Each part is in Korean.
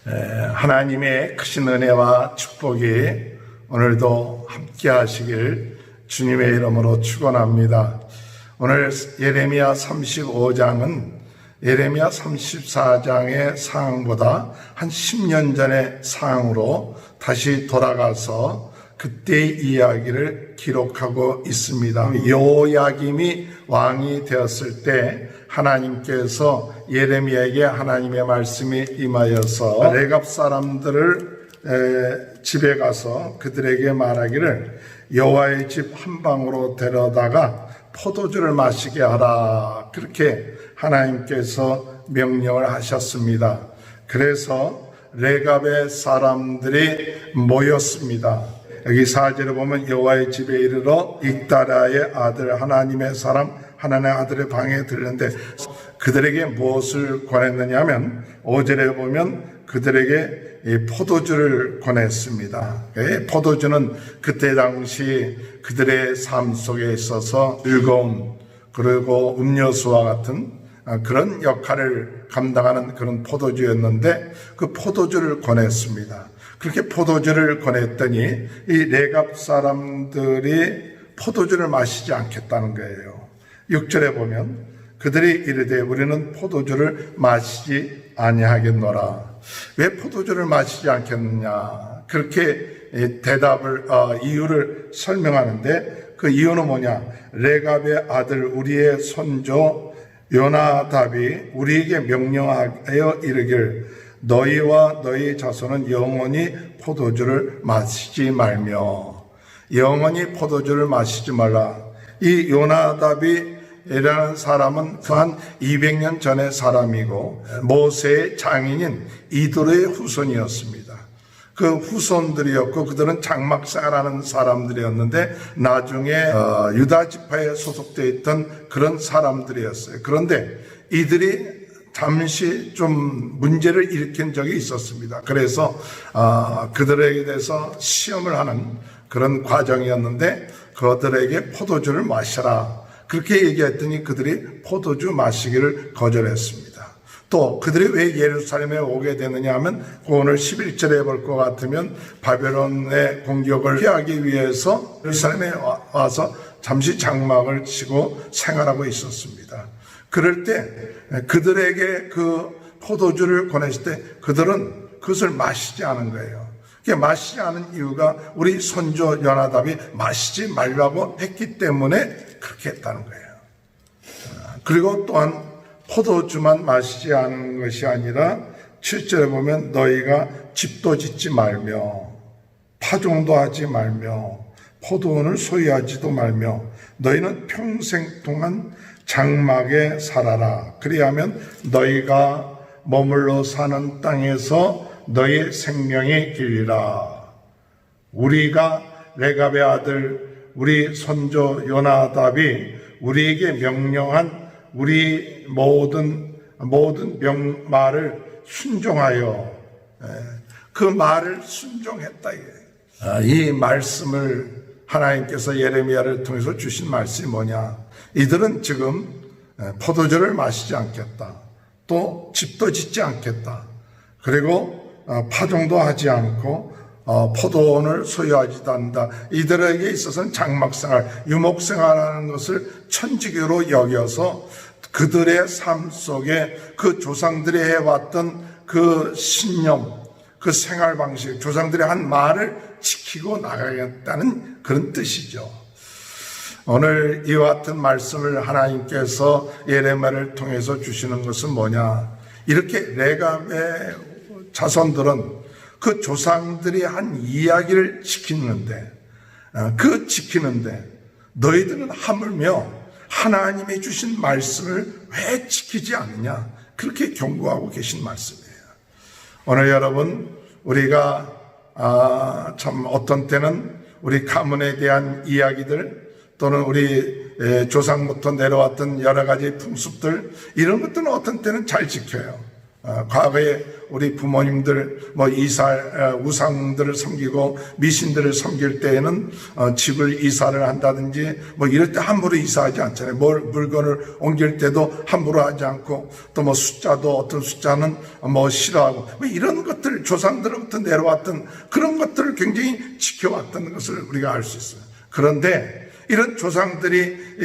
하나님의 크신 은혜와 축복이 오늘도 함께 하시길 주님의 이름으로 축원합니다. 오늘 예레미야 35장은 예레미야 34장의 상황보다 한 10년 전의 상황으로 다시 돌아가서 그때의 이야기를 기록하고 있습니다. 요야김이 왕이 되었을 때 하나님께서 예레미야에게 하나님의 말씀이 임하여서 레갑 사람들을 집에 가서 그들에게 말하기를 여호와의 집 한방으로 데려다가 포도주를 마시게 하라, 그렇게 하나님께서 명령을 하셨습니다. 그래서 레갑의 사람들이 모였습니다. 여기 4절에 보면 여호와의 집에 이르러 익다라의 아들 하나님의 사람 하나님의 아들의 방에 들렸는데 그들에게 무엇을 권했느냐 하면 5절에 보면 그들에게 포도주를 권했습니다. 포도주는 그때 당시 그들의 삶 속에 있어서 즐거운 그리고 음료수와 같은 그런 역할을 감당하는 그런 포도주였는데 그 포도주를 권했습니다. 그렇게 포도주를 권했더니 이 레갑 사람들이 포도주를 마시지 않겠다는 거예요. 6절에 보면 그들이 이르되 우리는 포도주를 마시지 아니하겠노라. 왜 포도주를 마시지 않겠느냐, 그렇게 대답을 이유를 설명하는데 그 이유는 뭐냐, 레갑의 아들 우리의 손조 요나답이 우리에게 명령하여 이르길 너희와 너희 자손은 영원히 포도주를 마시지 말며, 영원히 포도주를 마시지 말라. 이 요나답이라는 사람은 한 200년 전의 사람이고 모세의 장인인 이도르의 후손이었습니다. 그 후손들이었고 그들은 장막사라는 사람들이었는데 나중에 유다 지파에 소속되어 있던 그런 사람들이었어요. 그런데 이들이 잠시 좀 문제를 일으킨 적이 있었습니다. 그래서 그들에게 대해서 시험을 하는 그런 과정이었는데 그들에게 포도주를 마셔라, 그렇게 얘기했더니 그들이 포도주 마시기를 거절했습니다. 또 그들이 왜 예루살렘에 오게 되느냐 하면 오늘 11절에 볼 것 같으면 바벨론의 공격을 피하기 위해서 예루살렘에 와서 잠시 장막을 치고 생활하고 있었습니다. 그럴 때 그들에게 그 포도주를 권했을 때 그들은 그것을 마시지 않은 거예요. 그게 마시지 않은 이유가 우리 손조 요나답이 마시지 말라고 했기 때문에 그렇게 했다는 거예요. 그리고 또한 포도주만 마시지 않은 것이 아니라 7절에 보면 너희가 집도 짓지 말며 파종도 하지 말며 포도원을 소유하지도 말며 너희는 평생 동안 장막에 살아라. 그리하면 너희가 머물러 사는 땅에서 너희 생명이 길리라. 우리가 레갑의 아들 우리 손조 요나답이 우리에게 명령한 우리 모든 말을 순종하여 그 말을 순종했다. 이 말씀을 하나님께서 예레미야를 통해서 주신 말씀이 뭐냐, 이들은 지금 포도주를 마시지 않겠다, 또 집도 짓지 않겠다, 그리고 파종도 하지 않고 포도원을 소유하지도 않는다. 이들에게 있어서는 장막생활, 유목생활하는 것을 천직으로 여겨서 그들의 삶 속에 그 조상들이 해왔던 그 신념, 그 생활 방식, 조상들이 한 말을 지키고 나가겠다는 그런 뜻이죠. 오늘 이와 같은 말씀을 하나님께서 예레미야를 통해서 주시는 것은 뭐냐, 이렇게 레갑의 자손들은 그 조상들이 한 이야기를 지키는데 그 지키는데 너희들은 하물며 하나님이 주신 말씀을 왜 지키지 않느냐, 그렇게 경고하고 계신 말씀이에요. 오늘 여러분, 우리가 참 어떤 때는 우리 가문에 대한 이야기들 또는 우리 조상부터 내려왔던 여러 가지 풍습들, 이런 것들은 어떤 때는 잘 지켜요. 과거에 우리 부모님들 우상들을 섬기고 미신들을 섬길 때에는 집을 이사를 한다든지 이럴 때 함부로 이사하지 않잖아요. 물건을 옮길 때도 함부로 하지 않고, 또 숫자도 어떤 숫자는 싫어하고, 이런 것들, 조상들로부터 내려왔던 그런 것들을 굉장히 지켜왔던 것을 우리가 알 수 있어요. 그런데 이런 조상들이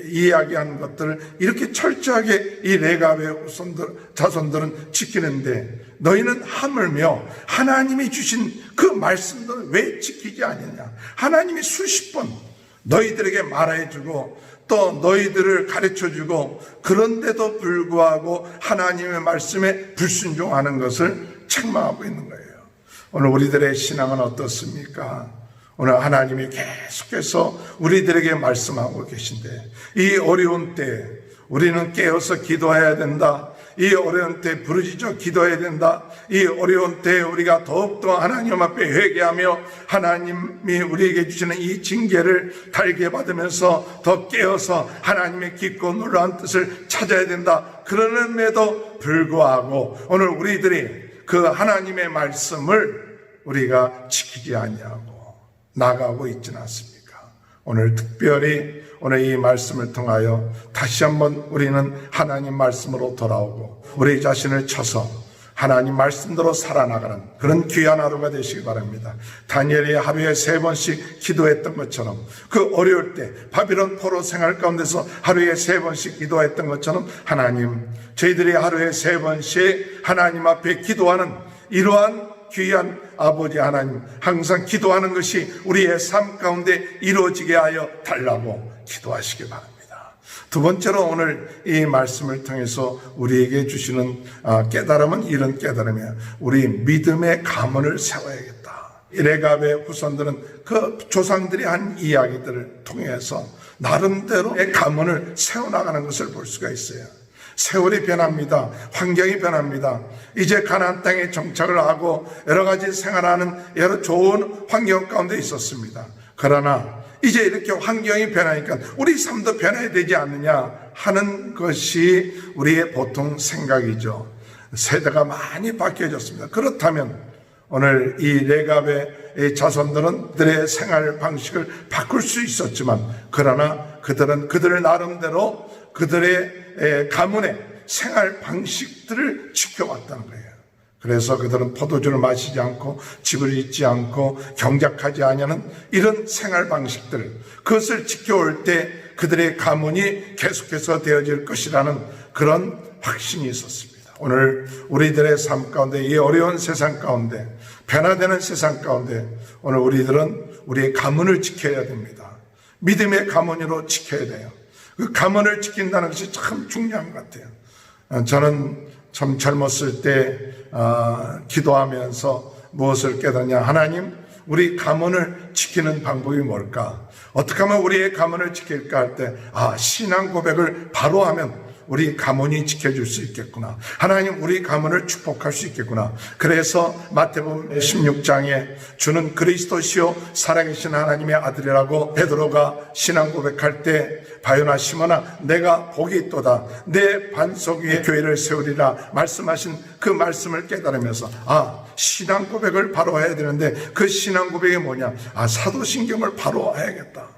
이야기한 것들을 이렇게 철저하게 이 레갑의 자손들은 지키는데, 너희는 하물며 하나님이 주신 그 말씀들을 왜 지키지 않느냐? 하나님이 수십 번 너희들에게 말해주고 또 너희들을 가르쳐주고, 그런데도 불구하고 하나님의 말씀에 불순종하는 것을 책망하고 있는 거예요. 오늘 우리들의 신앙은 어떻습니까? 오늘 하나님이 계속해서 우리들에게 말씀하고 계신데, 이 어려운 때 우리는 깨어서 기도해야 된다. 이 어려운 때 부르짖어 기도해야 된다. 이 어려운 때 우리가 더욱더 하나님 앞에 회개하며 하나님이 우리에게 주시는 이 징계를 달게 받으면서 더 깨어서 하나님의 깊고 놀라운 뜻을 찾아야 된다. 그러는데도 불구하고 오늘 우리들이 그 하나님의 말씀을 우리가 지키지 아니하고 나가고 있지는 않습니까? 오늘 특별히 오늘 이 말씀을 통하여 다시 한번 우리는 하나님 말씀으로 돌아오고 우리 자신을 쳐서 하나님 말씀대로 살아나가는 그런 귀한 하루가 되시기 바랍니다. 다니엘이 하루에 3번씩 기도했던 것처럼, 그 어려울 때 바빌론 포로 생활 가운데서 하루에 3번씩 기도했던 것처럼, 하나님, 저희들이 하루에 3번씩 하나님 앞에 기도하는 이러한 귀한 아버지 하나님, 항상 기도하는 것이 우리의 삶 가운데 이루어지게 하여 달라고 기도하시기 바랍니다. 두 번째로 오늘 이 말씀을 통해서 우리에게 주시는 깨달음은 이런 깨달음이에요. 우리 믿음의 가문을 세워야겠다. 레갑의 후손들은 그 조상들이 한 이야기들을 통해서 나름대로의 가문을 세워나가는 것을 볼 수가 있어요. 세월이 변합니다. 환경이 변합니다. 이제 가나안 땅에 정착을 하고 여러 가지 생활하는 여러 좋은 환경 가운데 있었습니다. 그러나 이제 이렇게 환경이 변하니까 우리 삶도 변해야 되지 않느냐 하는 것이 우리의 보통 생각이죠. 세대가 많이 바뀌어졌습니다. 그렇다면 오늘 이 레갑의 자손들은 그들의 생활 방식을 바꿀 수 있었지만, 그러나 그들은 그들 나름대로 그들의 가문의 생활 방식들을 지켜왔다는 거예요. 그래서 그들은 포도주를 마시지 않고 집을 짓지 않고 경작하지 않냐는 이런 생활 방식들, 그것을 지켜올 때 그들의 가문이 계속해서 되어질 것이라는 그런 확신이 있었습니다. 오늘 우리들의 삶 가운데, 이 어려운 세상 가운데, 변화되는 세상 가운데 오늘 우리들은 우리의 가문을 지켜야 됩니다. 믿음의 가문으로 지켜야 돼요. 그 가문을 지킨다는 것이 참 중요한 것 같아요. 저는 참 젊었을 때 기도하면서 무엇을 깨닫냐, 하나님, 우리 가문을 지키는 방법이 뭘까? 어떻게 하면 우리의 가문을 지킬까 할 때, 신앙 고백을 바로 하면 우리 가문이 지켜줄 수 있겠구나. 하나님, 우리 가문을 축복할 수 있겠구나. 그래서 마태복음 16장에 주는 그리스도시요 살아계신 하나님의 아들이라고 베드로가 신앙 고백할 때, 바요나 시몬아, 내가 복이 있도다, 내 반석 위에 교회를 세우리라 말씀하신 그 말씀을 깨달으면서 신앙 고백을 바로 해야 되는데, 그 신앙 고백이 뭐냐? 사도신경을 바로 해야겠다.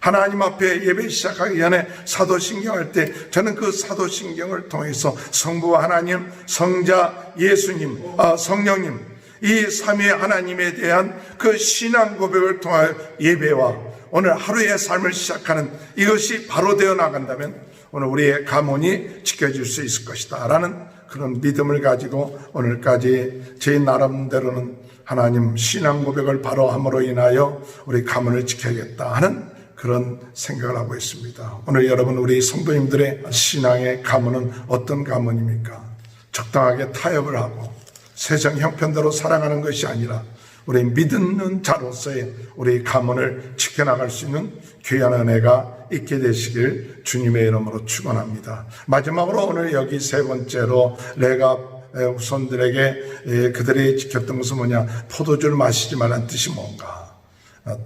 하나님 앞에 예배 시작하기 전에 사도신경 할 때 저는 그 사도신경을 통해서 성부 하나님, 성자 예수님, 성령님, 이 삼위 하나님에 대한 그 신앙 고백을 통하여 예배와 오늘 하루의 삶을 시작하는 이것이 바로 되어 나간다면 오늘 우리의 가문이 지켜질 수 있을 것이다 라는 그런 믿음을 가지고 오늘까지 제 나름대로는 하나님 신앙 고백을 바로 함으로 인하여 우리 가문을 지켜야겠다 하는 그런 생각을 하고 있습니다. 오늘 여러분, 우리 성도님들의 신앙의 가문은 어떤 가문입니까? 적당하게 타협을 하고 세상 형편대로 살아가는 것이 아니라 우리 믿는 자로서의 우리 가문을 지켜나갈 수 있는 귀한 은혜가 있게 되시길 주님의 이름으로 축원합니다. 마지막으로 오늘 여기 세 번째로 레갑 후손들에게 그들이 지켰던 것은 뭐냐? 포도주를 마시지 말라는 뜻이 뭔가?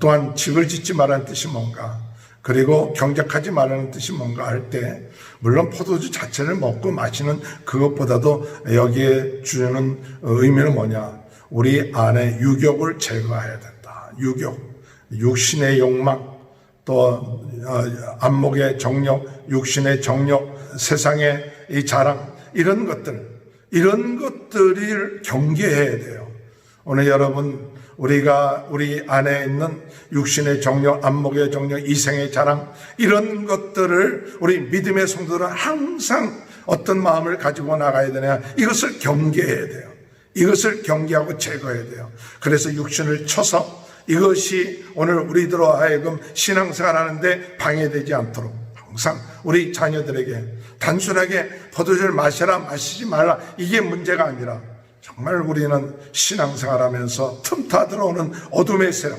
또한 집을 짓지 말라는 뜻이 뭔가? 그리고 경작하지 말라는 뜻이 뭔가 할 때, 물론 포도주 자체를 먹고 마시는 그것보다도 여기에 주는 의미는 뭐냐? 우리 안에 유욕을 제거해야 된다. 유욕, 육신의 욕망, 또 안목의 정욕, 육신의 정욕, 세상의 이 자랑, 이런 것들을 경계해야 돼요. 오늘 여러분, 우리가 우리 안에 있는 육신의 정욕, 안목의 정욕, 이생의 자랑, 이런 것들을 우리 믿음의 성도들은 항상 어떤 마음을 가지고 나가야 되냐? 이것을 경계해야 돼요. 이것을 경계하고 제거해야 돼요. 그래서 육신을 쳐서 이것이 오늘 우리들로 하여금 신앙생활 하는데 방해되지 않도록 항상 우리 자녀들에게 단순하게 포도주를 마셔라 마시지 말라 이게 문제가 아니라 정말 우리는 신앙생활 하면서 틈타 들어오는 어둠의 세력,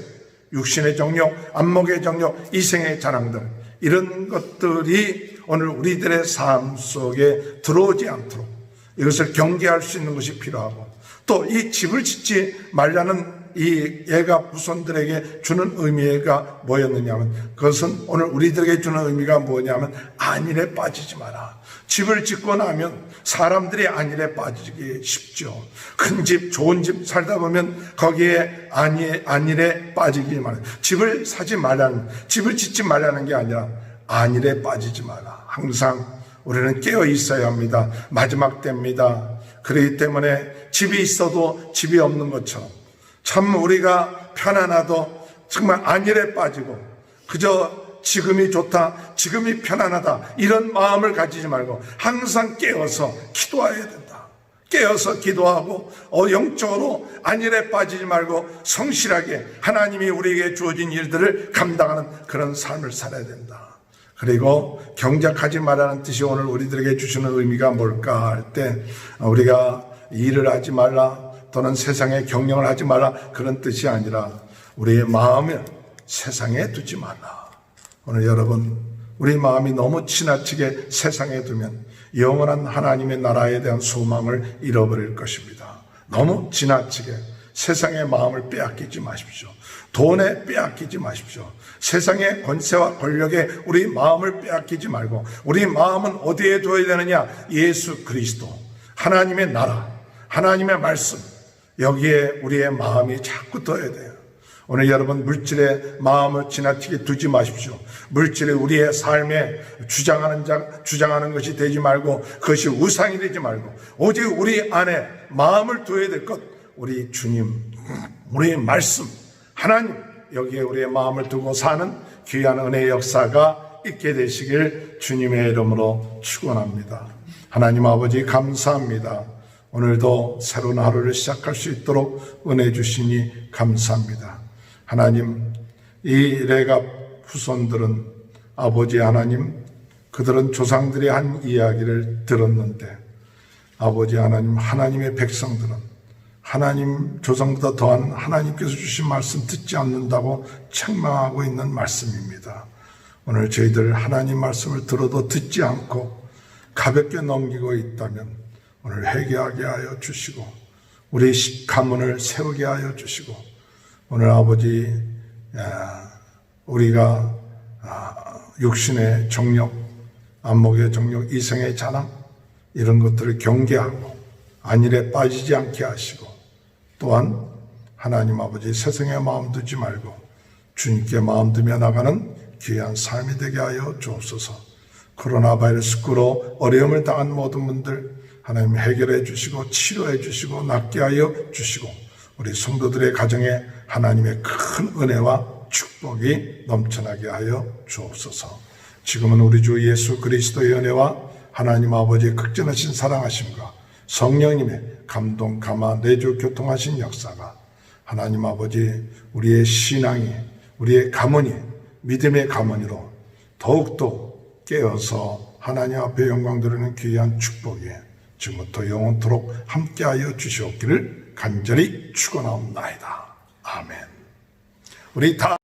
육신의 정욕, 안목의 정욕, 이생의 자랑들, 이런 것들이 오늘 우리들의 삶 속에 들어오지 않도록 이것을 경계할 수 있는 것이 필요하고, 또 이 집을 짓지 말라는 이 예가 후손들에게 주는 의미가 뭐였느냐면, 그것은 오늘 우리들에게 주는 의미가 뭐냐면 안일에 빠지지 마라. 집을 짓고 나면 사람들이 안일에 빠지기 쉽죠. 큰 집, 좋은 집 살다 보면 거기에 안일에 빠지기 마라. 집을 사지 말라는, 집을 짓지 말라는 게 아니라 안일에 빠지지 마라. 항상 우리는 깨어 있어야 합니다. 마지막 때입니다. 그렇기 때문에 집이 있어도 집이 없는 것처럼 참 우리가 편안하도 정말 안일에 빠지고 그저 지금이 좋다, 지금이 편안하다 이런 마음을 가지지 말고 항상 깨어서 기도해야 된다. 깨어서 기도하고 영적으로 안일에 빠지지 말고 성실하게 하나님이 우리에게 주어진 일들을 감당하는 그런 삶을 살아야 된다. 그리고 경작하지 말라는 뜻이 오늘 우리들에게 주시는 의미가 뭘까 할 때, 우리가 일을 하지 말라 또는 세상에 경영을 하지 말라 그런 뜻이 아니라 우리의 마음을 세상에 두지 말라. 오늘 여러분, 우리 마음이 너무 지나치게 세상에 두면 영원한 하나님의 나라에 대한 소망을 잃어버릴 것입니다. 너무 지나치게 세상의 마음을 빼앗기지 마십시오. 돈에 빼앗기지 마십시오. 세상의 권세와 권력에 우리 마음을 빼앗기지 말고 우리 마음은 어디에 둬야 되느냐? 예수 그리스도, 하나님의 나라, 하나님의 말씀, 여기에 우리의 마음이 자꾸 둬야 돼요. 오늘 여러분, 물질에 마음을 지나치게 두지 마십시오. 물질이 우리의 삶에 주장하는 것이 되지 말고 그것이 우상이 되지 말고 오직 우리 안에 마음을 둬야 될 것, 우리 주님, 우리의 말씀, 하나님, 여기에 우리의 마음을 두고 사는 귀한 은혜의 역사가 있게 되시길 주님의 이름으로 축원합니다. 하나님 아버지 감사합니다. 오늘도 새로운 하루를 시작할 수 있도록 은혜 주시니 감사합니다. 하나님, 이 레갑 후손들은 아버지 하나님, 그들은 조상들이 한 이야기를 들었는데 아버지 하나님, 하나님의 백성들은 하나님 조상보다 더한 하나님께서 주신 말씀 듣지 않는다고 책망하고 있는 말씀입니다. 오늘 저희들 하나님 말씀을 들어도 듣지 않고 가볍게 넘기고 있다면 오늘 회개하게 하여 주시고 우리 가문을 세우게 하여 주시고 오늘 아버지 우리가 육신의 정욕, 안목의 정욕, 이생의 자랑 이런 것들을 경계하고 안일에 빠지지 않게 하시고 또한 하나님 아버지 세상에 마음 두지 말고 주님께 마음 두며 나가는 귀한 삶이 되게 하여 주옵소서. 코로나 바이러스로 어려움을 당한 모든 분들 하나님 해결해 주시고 치료해 주시고 낫게 하여 주시고 우리 성도들의 가정에 하나님의 큰 은혜와 축복이 넘쳐나게 하여 주옵소서. 지금은 우리 주 예수 그리스도의 은혜와 하나님 아버지의 극진하신 사랑하심과 성령님의 감동, 감화, 내주, 교통하신 역사가 하나님 아버지 우리의 신앙이, 우리의 가문이 믿음의 가문으로 더욱더 깨어서 하나님 앞에 영광 드리는 귀한 축복이 지금부터 영원토록 함께하여 주시옵기를 간절히 축원하옵나이다. 아멘. 우리 다